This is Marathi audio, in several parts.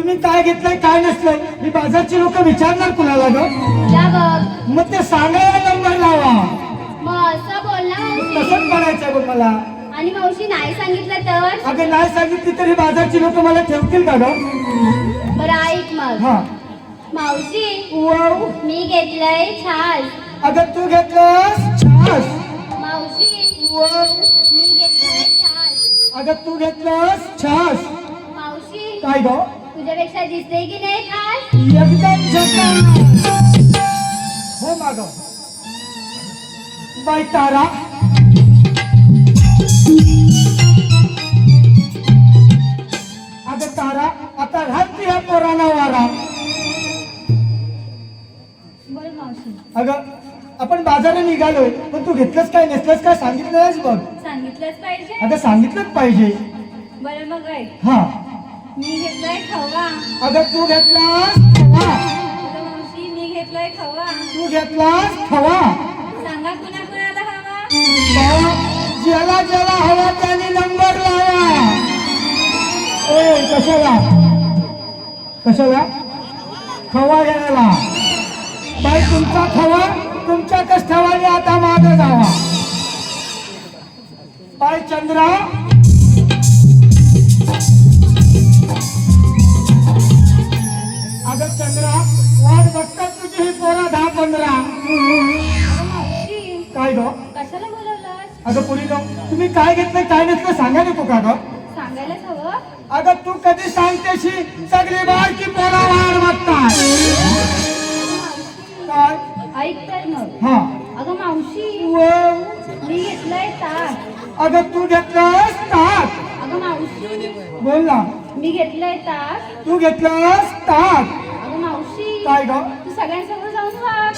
तुम्ही काय घेतलंय काय नसलंय ही बाजारची लोक विचारणार कुणाला ग? जा बघ. मग ते सांगायला नंबर लावा. मग असं बोल ना मावशी. तसंच म्हणायचंय बघ मला. आणि मावशी नाही सांगितलं तर? अगं नाही सांगितली तरी बाजारची लोक मला ठेवतील का ग? बरं ऐक मग. हा. मावशी वाव. मी घेतलंय छास. अगं तू घेतलंस छास. मावशी वाव. मी घेतलंय छास. अगं तू घेतलंस छास. मावशी काय ग? तुझ्यापेक्षा दिसते की नाही खास? एकदम झकास. हो माग बाई तारा. अगं तारा आता घालती ह्या पोराला वारा. बोल मावशी. अगं आपण बाजारात निघालोय पण तू घेतलंस काय नसलंस काय सांगितलं नाहीस बघ. सांगितलंच पाहिजे. अगं सांगितलंच पाहिजे. बरं मग ऐक. हा. मी घेतलाय खवा. अगं तू घेतलास खवा. अगं मावशी मी घेतलाय खवा. तू घेतलास खवा. सांगा कुणा कुणाला हवा? बाळा, ज्याला ज्याला हवा त्याने नंबर लावा. ए कशाला कशाला खवा घ्यायला? बाई तुमचा खवा तुमच्या कष्टावाने आता मागे जावा. बाई चंद्रा. अगं चंद्रा वाट बघतात तुझी ही पोरं 10-15. मावशी काय ग? कशाला बोलवलं? अगं पुरी ग तुम्ही काय घेतलं काय नसलं सांगा नको का ग? सांगायलाच हवं. अगं तू कधी सांगतेशी सगळी बारकी पोरा वाट बघतात. काय? ऐक तर मग. हा. अगं मावशी वाव. मी घेतलंय ताक. अगं तू घेतलंस ताक. अगं मावशी बोल ना. मी घेतलंय ताक. तू घेतलंस ताक. अगं मावशी काय ग? तू सगळ्यांसमोर जाऊन वाग.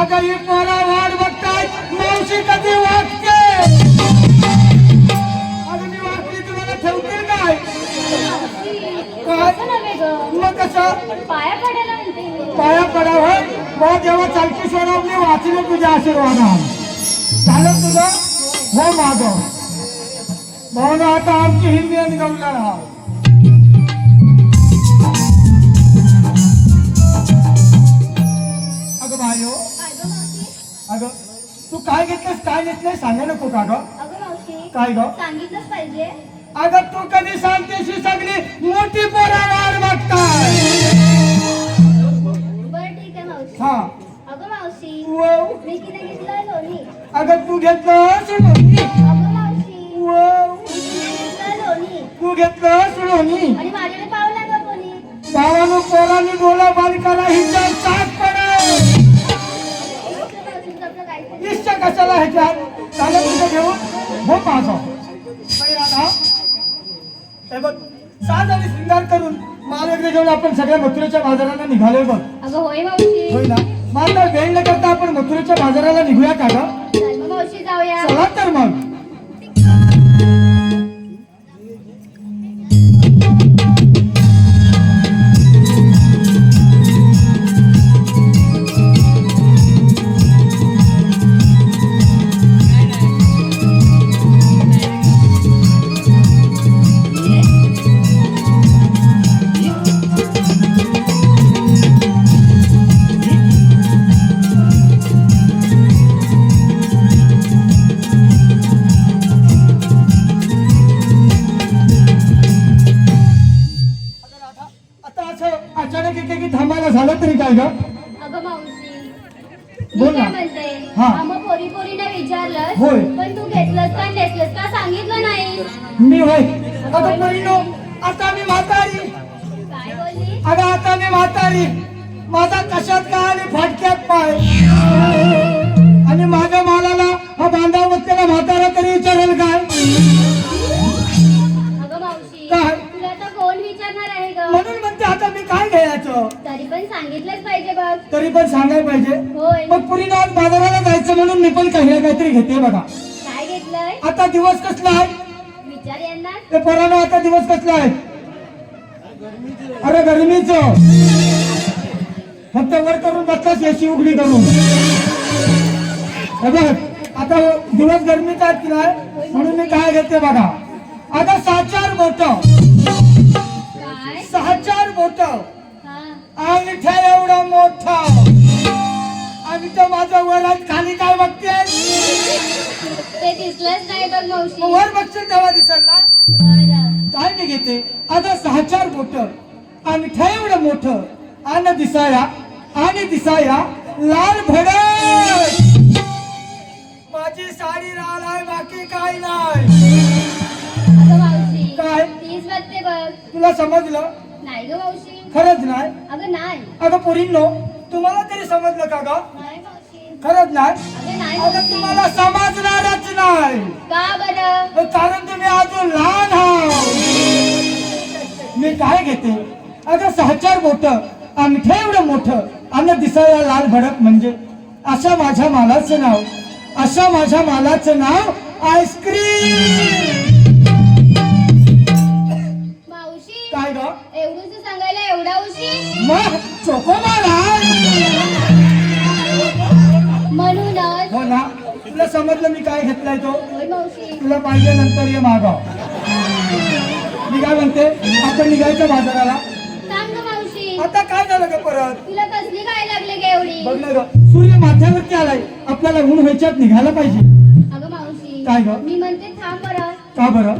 अगं ही पोरा वाट बघतात मावशी कधी वागते. अगं मी वागली तुम्हाला ठेवतील काय? मावशी काय? असं नव्हे ग. मग कसं? पाया पडायला म्हणते मी. पाया पडावं मग जेव्हा चालकी सोडवली वाचलं तुझ्या आशीर्वादात. झालं तुझं? हो माग भावना आता आमची हिंदी आणि गमला राहा. अगं भाई काय गं मावशी? अगं तू काय घेतलंस काय घेतलंय सांगा नको का ग? अगं मावशी काय ग? सांगितलंच पाहिजे. अगं तू कधी सांगतेशी सगळी मोठी पोरा वाट बघताय. बरं ठीक आहे मावशी. हा. अगं मावशी वाव. मी किती घेतलंय लोणी. अगं तू घेतलंस लोणी. अगं मावशी वाव. मी किती घेतलंय लोणी. तू घेतलंस लोणी. आणि माझ्याकडे पावला का कोणी? भावानं पोरांनी डोला बंद करा हिच्या चाक पडेल. तुमचं आपलं काहीतरी. इच्छा कशाला ह्याच्यात झालं तुझं घेऊन हो माझं. राधा हे बघ साज आणि शृंगार करून माल वगैरे घेऊन आपण सगळ्या मथुरेच्या बाजाराला निघालोय बघ. अगं होय मावशी. होय ना. मग आता वेळ न करता आपण मथुरेच्या बाजाराला निघूया का ग? चल मग मावशी जाऊया. चला तर मग. आता असं अचानक एकेकी थांबायला झालं तरी काय ग? अगं मावशी बोल मी ना. काय म्हणते. हा. मग पोरी पोरीने विचारलं होय. पण तू घेतलंस का नेसलंस का सांगितलं नाही. मी होय. अगं परिणो आता मी म्हातारी. काय बोलली? अगं आता मी म्हातारी. माझा कशात काय आणि फाटक्यात पाय आणि माझ्या मालाला हा बांधाव बसलेला म्हातारा तरी विचारेल काय? अगं मावशी काय? तुला आता कोण विचारणार आहे ग? म्हणून म्हणते आता मी काय घ्यायचं तरी पण सांगितलंच पाहिजे बघ. तरी पण सांगायला पाहिजे. होय. मग पुरी आज बाजाराला जायचं म्हणून मी पण काही ना काहीतरी घेते बघा. काय घेतलंय? आता दिवस कसला आहे? विचार यांना. ते पोरांनो आता दिवस कसला आहे? अरे गरमीच फक्त वर करून बसताच याची उघडी करून. हे बघ आता दिवस गरमीचा आहेत की नाही म्हणून मी काय घेते बघा. आता 7-4 बोट. काय पोट हा अंगठ्या एवढा मोठा आणि तो माझं वरात खाली काय बघते ते दिसलंच नाही बघ मावशी. वर बघशील तेव्हा दिसल ना. बरं. काय मी घेते आता 6-4 बोट अंगठ्या एवढं मोठं आणि दिसाया लाल भडक. माझी साडी लाल आहे बाकी काय नाही. अगं मावशी काय? तीच बघते बघ. तुला समजलं? नाही ग मावशी. खरंच नाही. अगं नाही. अगं पोरींनो तुम्हाला तरी समजलं का ग? नाही मावशी. खरंच नाही. अगं नाही अगं मावशी. तुम्हाला समजणारच नाही का बरं? कारण तुम्ही अजून लहान आहात. मी काय घेते अगं 6-4 बोट अंगठे एवढं मोठं आणि दिसायला लाल भडक म्हणजे अशा माझ्या मालाचं नाव आईस्क्रीम. मावशी काय ग? एवढूच सांगायला एवढा उशीर? मग चोकोबार आहे. म्हणूनच. हो ना. तुला समजलं मी काय घेतलाय तो? होय मावशी. तुला पाहिजे नंतर ये मागाव. मी काय म्हणते आपण निघायचं बाजाराला. सांग ग मावशी. आता काय झालं ग परत? तुला कसली काय लागले ग एवढी? बघ ना ग सूर्य माथ्यावरती आलाय आपल्याला ऊन व्हायच्यात निघायला पाहिजे. अगं मावशी काय ग? मी म्हणते थांब बरं. का बरं?